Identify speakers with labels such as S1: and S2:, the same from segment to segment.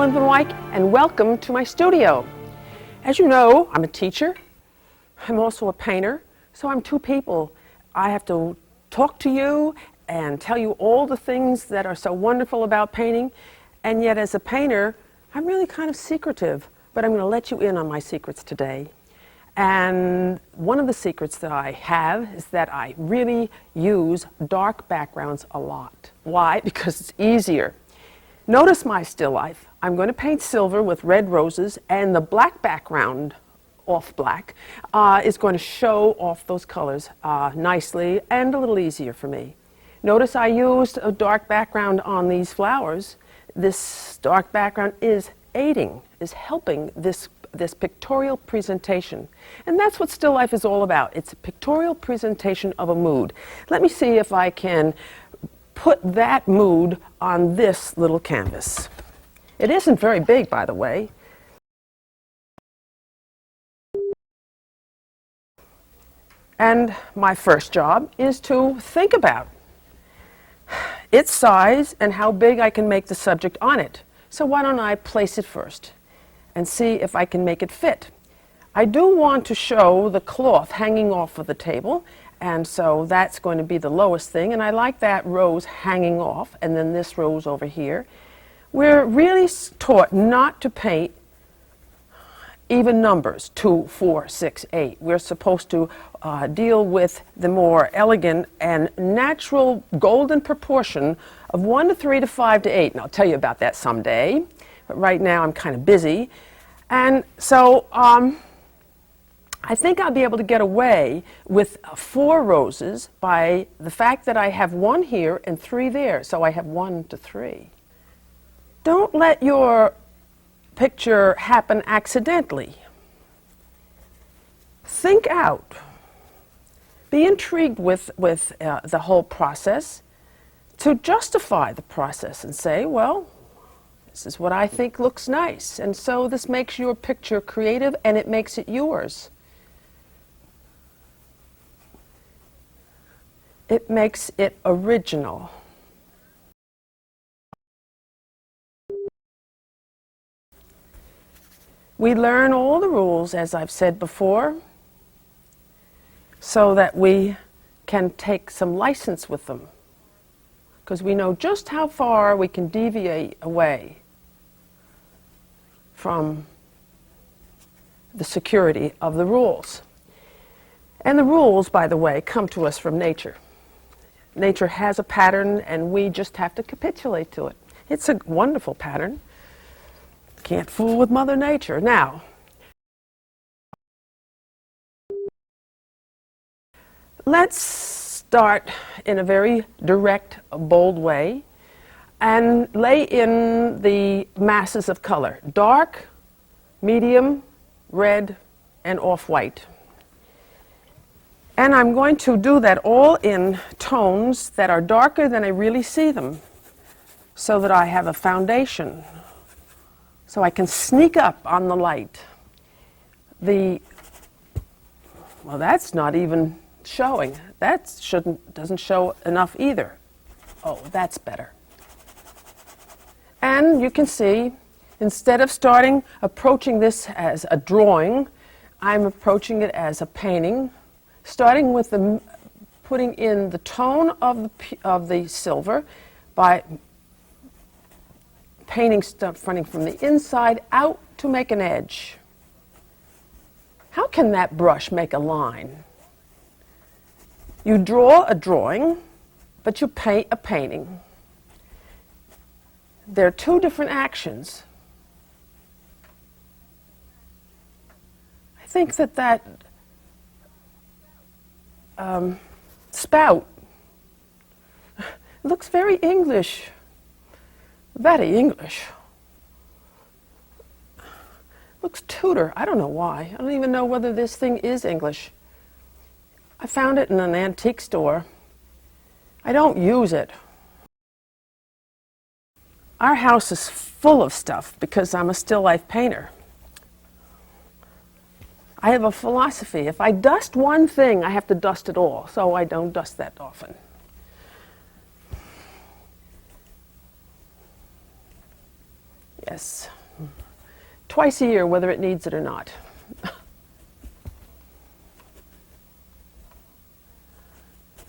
S1: Helen Van Wyk, and welcome to my studio. As you know, I'm a teacher. I'm also a painter, so I'm two people. I have to talk to you and tell you all the things that are so wonderful about painting, and yet as a painter, I'm really kind of secretive, but I'm going to let you in on my secrets today. And one of the secrets that I have is that I really use dark backgrounds a lot. Why? Because it's easier. Notice my still life. I'm going to paint silver with red roses, and the black background, off black, is going to show off those colors nicely and a little easier for me. Notice I used a dark background on these flowers. This dark background is helping this pictorial presentation. And that's what still life is all about. It's a pictorial presentation of a mood. Let me see if I can put that mood on this little canvas. It isn't very big, by the way. And my first job is to think about its size and how big I can make the subject on it. So why don't I place it first and see if I can make it fit. I do want to show the cloth hanging off of the table, and so that's going to be the lowest thing, and I like that rose hanging off, and then this rose over here. We're really taught not to paint even numbers, 2, 4, 6, 8. We're supposed to deal with the more elegant and natural golden proportion of 1 to 3 to 5 to 8, and I'll tell you about that someday. But right now I'm kind of busy. And so I think I'll be able to get away with 4 roses by the fact that I have 1 here and 3 there. So I have 1 to 3. Don't let your picture happen accidentally. Think out. Be intrigued with the whole process to justify the process and say, well, this is what I think looks nice. And so this makes your picture creative and it makes it yours. It makes it original. We learn all the rules, as I've said before, so that we can take some license with them, because we know just how far we can deviate away from the security of the rules. And the rules, by the way, come to us from nature. Nature has a pattern, and we just have to capitulate to it. It's a wonderful pattern. Can't fool with Mother Nature. Now, let's start in a very direct, bold way and lay in the masses of color: dark, medium, red, and off-white. And I'm going to do that all in tones that are darker than I really see them, so that I have a foundation, so I can sneak up on the light. Well, that's not even showing. That doesn't show enough either. Oh, that's better. And you can see, instead of approaching this as a drawing, I'm approaching it as a painting, starting with putting in the tone of the silver by painting stuff running from the inside out to make an edge. How can that brush make a line? You draw a drawing, but you paint a painting. There are 2 different actions. I think that spout looks very English. Very English. Looks Tudor. I don't know why. I don't even know whether this thing is English. I found it in an antique store. I don't use it. Our house is full of stuff because I'm a still life painter. I have a philosophy. If I dust one thing, I have to dust it all, so I don't dust that often. Yes. twice a year, whether it needs it or not.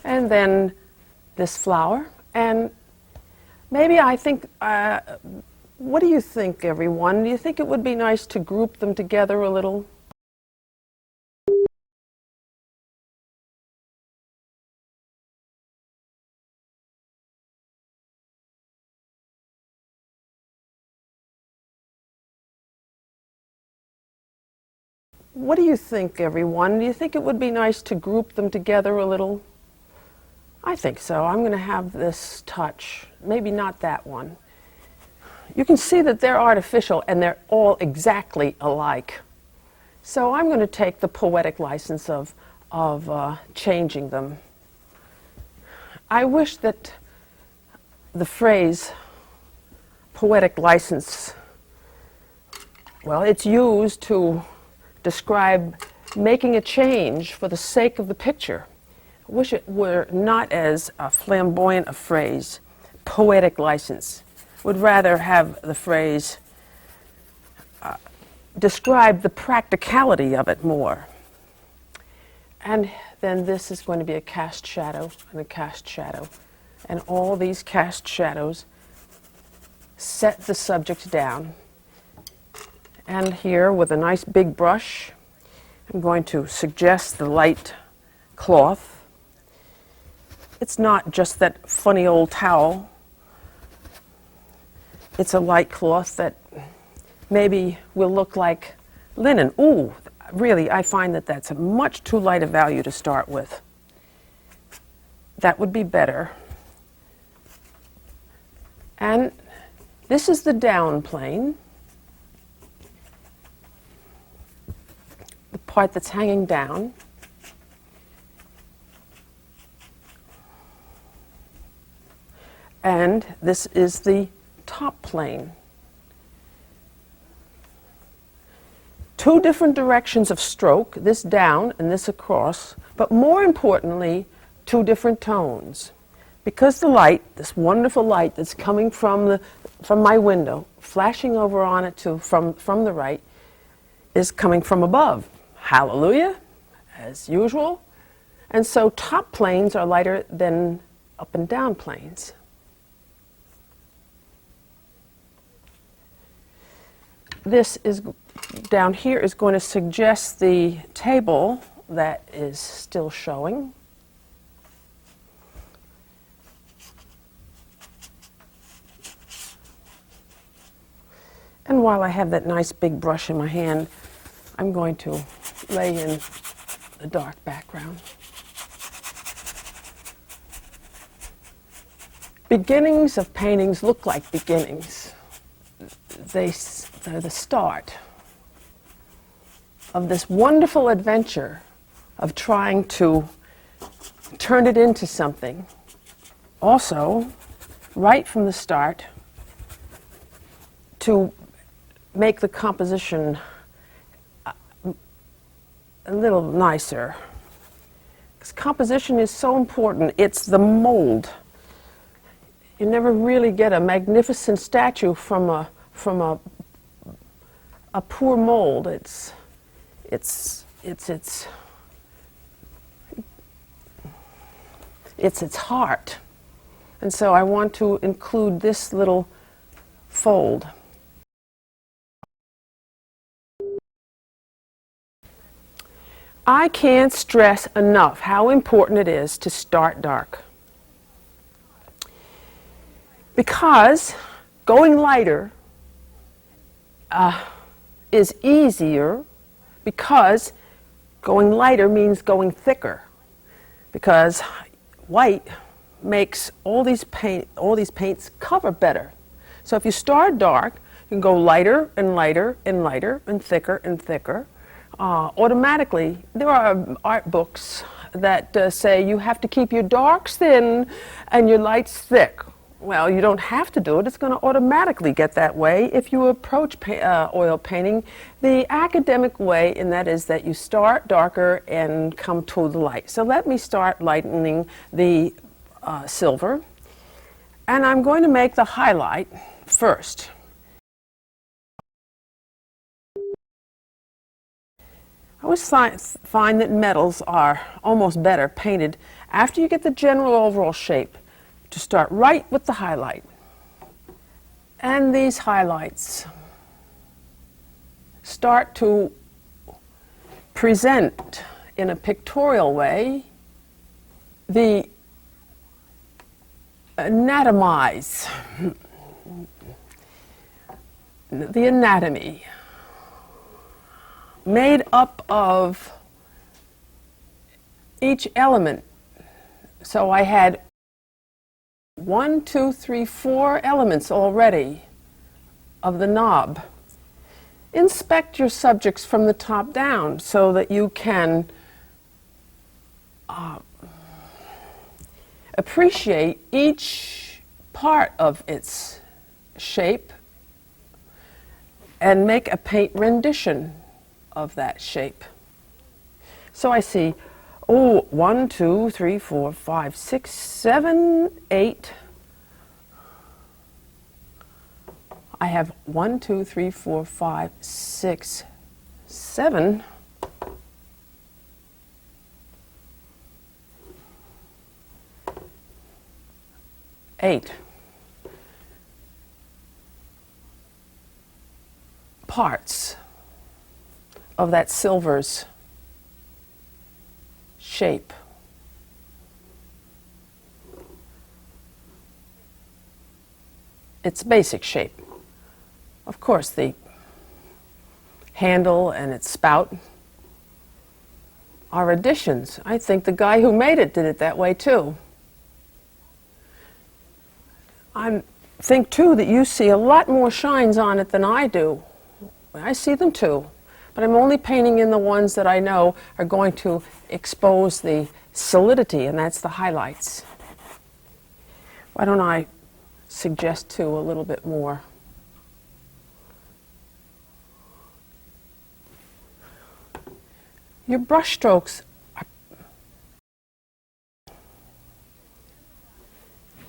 S1: And then this flower, and maybe I think, what do you think, everyone? Do you think it would be nice to group them together a little? What do you think, everyone? Do you think it would be nice to group them together a little? I think so. I'm going to have this touch. Maybe not that one. You can see that they're artificial and they're all exactly alike. So I'm going to take the poetic license of changing them. I wish that the phrase poetic license, well, it's used to describe making a change for the sake of the picture. I wish it were not as flamboyant a phrase, poetic license. Would rather have the phrase describe the practicality of it more. And then this is going to be a cast shadow and a cast shadow. And all these cast shadows set the subject down. And here, with a nice big brush, I'm going to suggest the light cloth. It's not just that funny old towel. It's a light cloth that maybe will look like linen. Ooh, really, I find that that's a much too light a value to start with. That would be better. And this is the down plane. The part that's hanging down. And this is the top plane. Two different directions of stroke, this down and this across, but more importantly, two different tones. Because the light, this wonderful light that's coming from my window, flashing over on it from the right, is coming from above. Hallelujah, as usual. And so top planes are lighter than up and down planes. This is down here is going to suggest the table that is still showing. And while I have that nice big brush in my hand, I'm going to lay in the dark background. Beginnings of paintings look like beginnings. They're the start of this wonderful adventure of trying to turn it into something. Also, right from the start, to make the composition a little nicer. Because composition is so important. It's the mold. You never really get a magnificent statue from a poor mold. It's its heart. And so I want to include this little fold. I can't stress enough how important it is to start dark. Because going lighter is easier, because going lighter means going thicker. Because white makes all these paints cover better. So if you start dark, you can go lighter and lighter and lighter and thicker and thicker. Automatically, there are art books that say you have to keep your darks thin and your lights thick. Well, you don't have to do it. It's going to automatically get that way if you approach oil painting the academic way, and that is that you start darker and come to the light. So let me start lightening the silver, and I'm going to make the highlight first. I always find that metals are almost better painted after you get the general overall shape, to start right with the highlight. And these highlights start to present in a pictorial way the anatomize, the anatomy made up of each element. So I had 1, 2, 3, 4 elements already of the knob. Inspect your subjects from the top down so that you can appreciate each part of its shape and make a paint rendition of that shape. So I see, 1, 2, 3, 4, 5, 6, 7, 8. I have 1, 2, 3, 4, 5, 6, 7. Eight parts of that silver's shape. Its basic shape. Of course, the handle and its spout are additions. I think the guy who made it did it that way too. I think too that you see a lot more shines on it than I do. I see them too, but I'm only painting in the ones that I know are going to expose the solidity, and that's the highlights. Why don't I suggest too a little bit more? Your brush strokes are...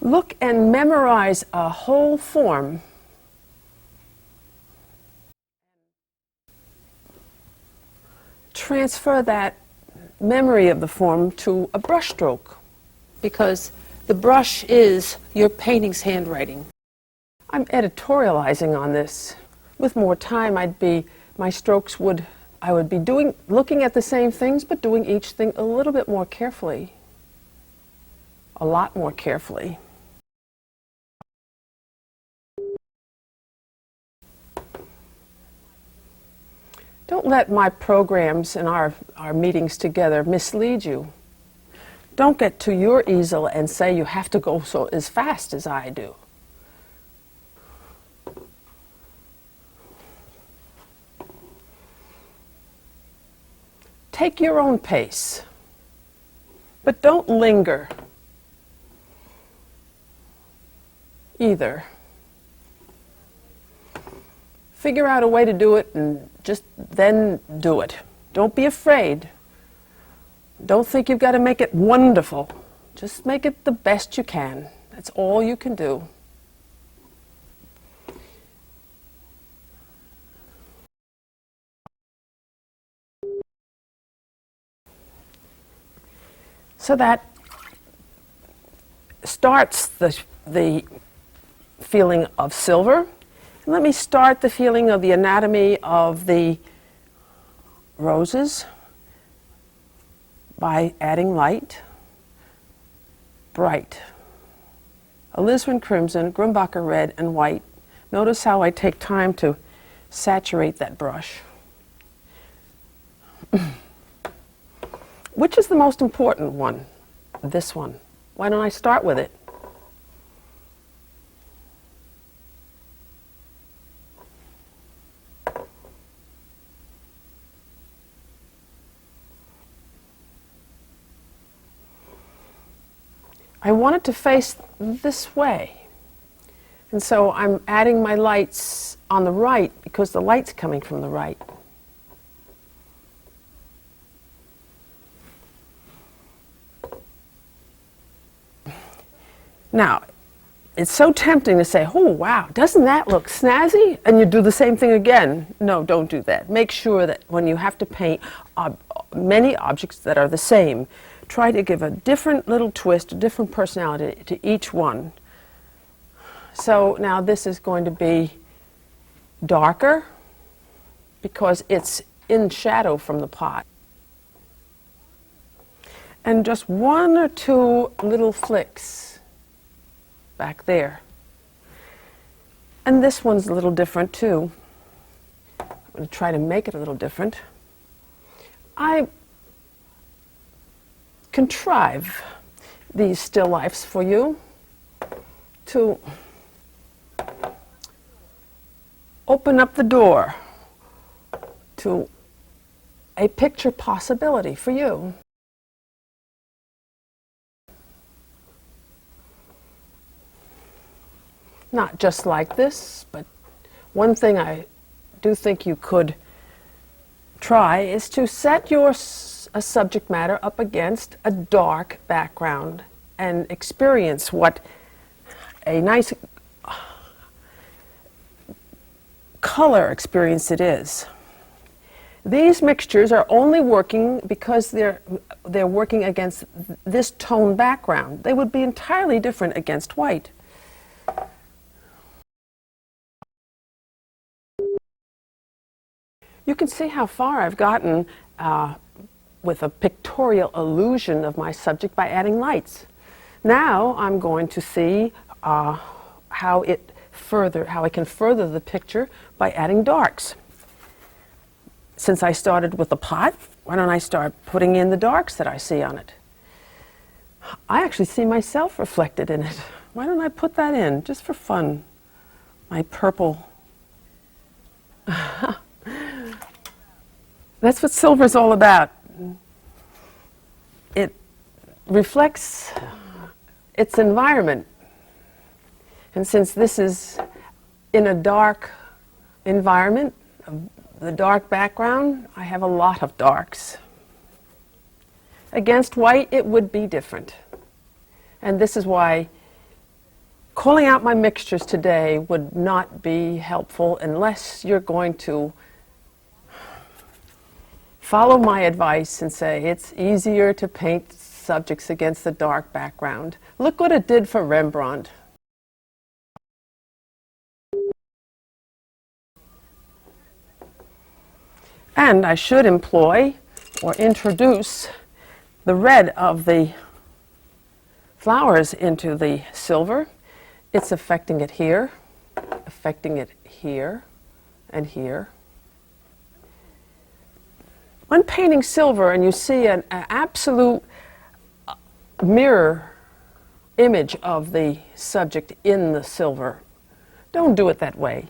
S1: Look and memorize a whole form. Transfer that memory of the form to a brush stroke, because the brush is your painting's handwriting. I'm editorializing on this. With more time, my strokes I would be looking at the same things, but doing each thing a little bit more carefully. A lot more carefully. Don't let my programs and our meetings together mislead you. Don't get to your easel and say you have to go as fast as I do. Take your own pace, but don't linger either. Figure out a way to do it and just then do it. Don't be afraid. Don't think you've got to make it wonderful. Just make it the best you can. That's all you can do. So that starts the feeling of silver. Let me start the feeling of the anatomy of the roses by adding light, bright, alizarin crimson, Grumbacher red, and white. Notice how I take time to saturate that brush. Which is the most important one? This one. Why don't I start with it? I want it to face this way. And so I'm adding my lights on the right because the light's coming from the right. Now, it's so tempting to say, oh, wow, doesn't that look snazzy? And you do the same thing again. No, don't do that. Make sure that when you have to paint many objects that are the same, try to give a different little twist, a different personality to each one. So now this is going to be darker because it's in shadow from the pot. And just one or two little flicks back there. And this one's a little different too. I'm going to try to make it a little different. I contrive these still lifes for you to open up the door to a picture possibility for you. Not just like this, but one thing I do think you could try is to set your subject matter up against a dark background and experience what a nice color experience it is. These mixtures are only working because they're working against this tone background. They would be entirely different against white. You can see how far I've gotten with a pictorial illusion of my subject by adding lights. Now I'm going to see how I can further the picture by adding darks. Since I started with the pot, why don't I start putting in the darks that I see on it? I actually see myself reflected in it. Why don't I put that in, just for fun? My purple. That's what silver's all about. It reflects its environment. And since this is in a dark environment, the dark background, I have a lot of darks. Against white, it would be different. And this is why calling out my mixtures today would not be helpful unless you're going to follow my advice and say it's easier to paint subjects against the dark background. Look what it did for Rembrandt. And I should employ or introduce the red of the flowers into the silver. It's affecting it here, and here. When painting silver and you see an absolute mirror image of the subject in the silver, don't do it that way.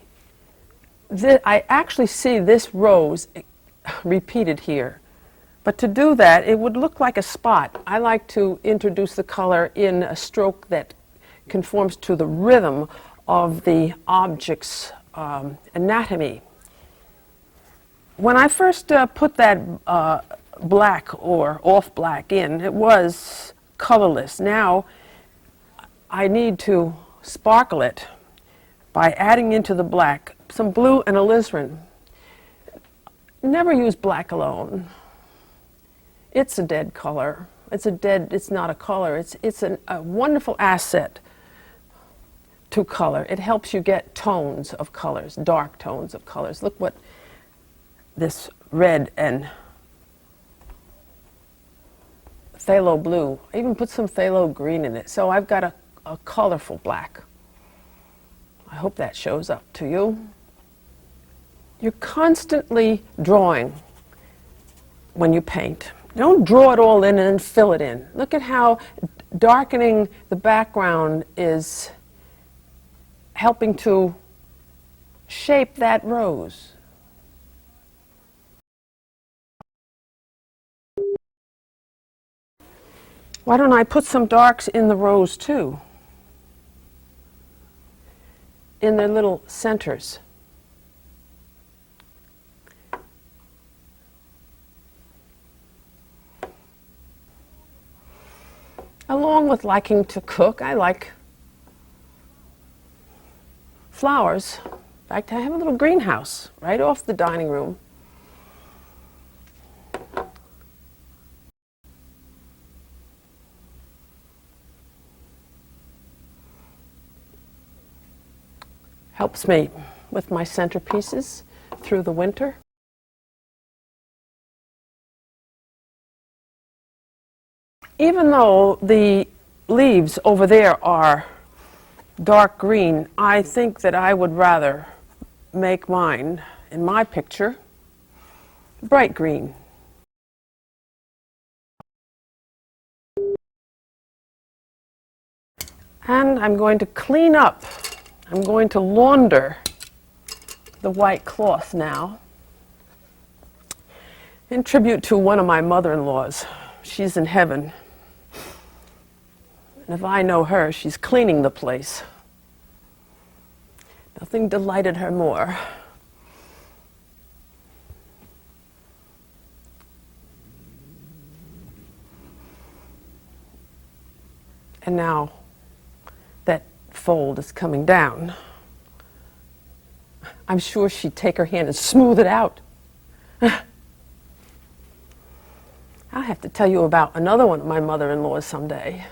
S1: I actually see this rose repeated here. But to do that, it would look like a spot. I like to introduce the color in a stroke that conforms to the rhythm of the object's anatomy. When I first put that black or off black in, it was colorless. Now I need to sparkle it by adding into the black some blue and alizarin. Never use black alone. It's a dead color. It's not a color. It's a wonderful asset to color. It helps you get tones of colors, dark tones of colors. Look what this red and phthalo blue. I even put some phthalo green in it. So I've got a colorful black. I hope that shows up to you. You're constantly drawing when you paint. Don't draw it all in and then fill it in. Look at how darkening the background is helping to shape that rose. Why don't I put some darks in the rose too? In their little centers. Along with liking to cook, I like flowers. In fact, I have a little greenhouse right off the dining room. Helps me with my centerpieces through the winter. Even though the leaves over there are dark green, I think that I would rather make mine, in my picture, bright green. And I'm going to clean up. I'm going to launder the white cloth now in tribute to one of my mother-in-laws. She's in heaven. And if I know her, she's cleaning the place. Nothing delighted her more. And now that fold is coming down, I'm sure she'd take her hand and smooth it out. I'll have to tell you about another one of my mother-in-laws someday.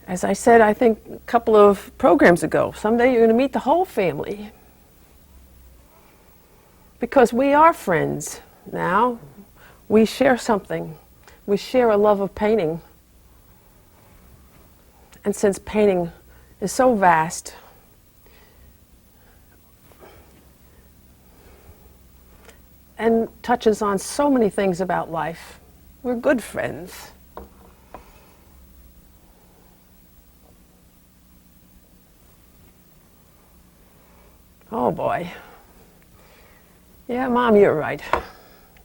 S1: As I said, I think a couple of programs ago, someday you're going to meet the whole family. Because we are friends now. We share something. We share a love of painting. And since painting is so vast, and touches on so many things about life, we're good friends. Oh boy. Yeah, Mom, you're right.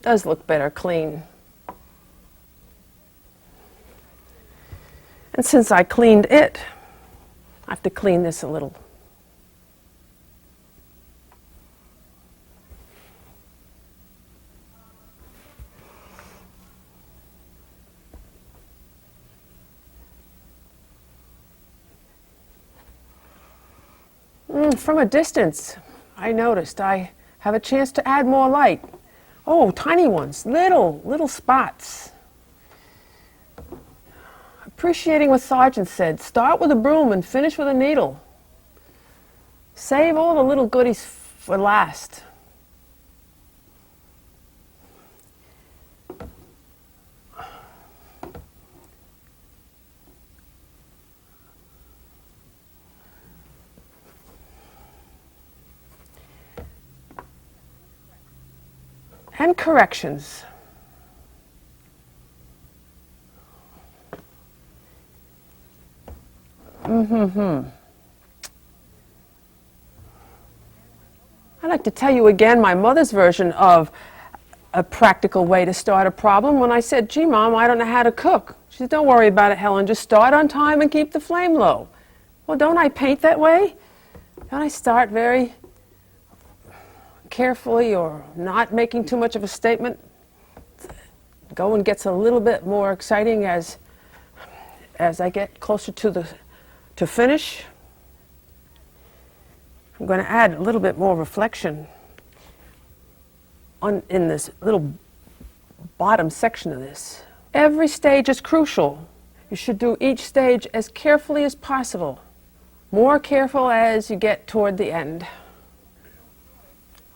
S1: Does look better clean. And since I cleaned it, I have to clean this a little. From a distance, I noticed I have a chance to add more light. Oh, tiny ones, little spots. Appreciating what Sergeant said, start with a broom and finish with a needle. Save all the little goodies for last. And corrections. I'd like to tell you again my mother's version of a practical way to start a problem. When I said, gee, Mom, I don't know how to cook. She said, don't worry about it, Helen. Just start on time and keep the flame low. Well, don't I paint that way? Don't I start very carefully or not making too much of a statement? Going gets a little bit more exciting as I get closer to finish. I'm going to add a little bit more reflection in this little bottom section of this. Every stage is crucial. You should do each stage as carefully as possible. More careful as you get toward the end.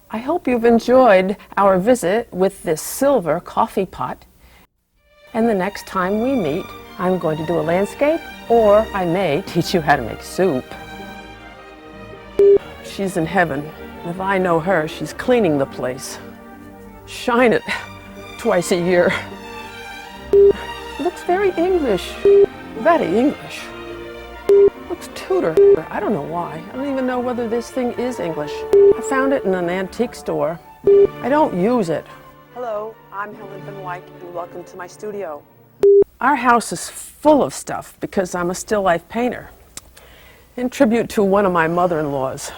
S1: I hope you've enjoyed our visit with this silver coffee pot. And the next time we meet, I'm going to do a landscape, or I may teach you how to make soup. She's in heaven, and if I know her, she's cleaning the place. Shine it twice a year. Looks very English, very English. Looks Tudor. I don't know why. I don't even know whether this thing is English. I found it in an antique store. I don't use it. Hello, I'm Helen Van Wyk, and welcome to my studio. Our house is full of stuff because I'm a still life painter, in tribute to one of my mother-in-laws.